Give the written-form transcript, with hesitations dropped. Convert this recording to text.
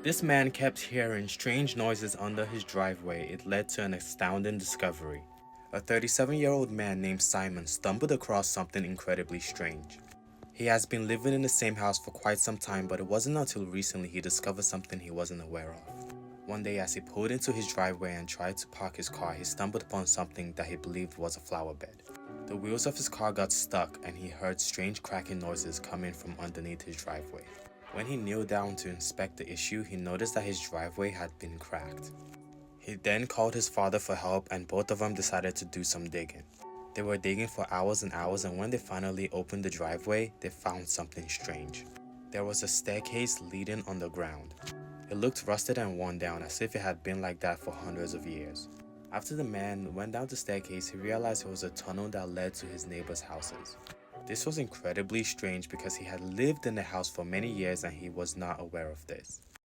This man kept hearing strange noises under his driveway. It led to an astounding discovery. A 37-year-old man named Simon stumbled across something incredibly strange. He has been living in the same house for quite some time, but it wasn't until recently he discovered something he wasn't aware of. One day, as he pulled into his driveway and tried to park his car, he stumbled upon something that he believed was a flower bed. The wheels of his car got stuck and he heard strange cracking noises coming from underneath his driveway. When he kneeled down to inspect the issue, he noticed that his driveway had been cracked. He then called his father for help and both of them decided to do some digging. They were digging for hours and hours, and when they finally opened the driveway, they found something strange. There was a staircase leading underground. It looked rusted and worn down, as if it had been like that for hundreds of years. After the man went down the staircase, he realized it was a tunnel that led to his neighbors' houses. This was incredibly strange because he had lived in the house for many years and he was not aware of this.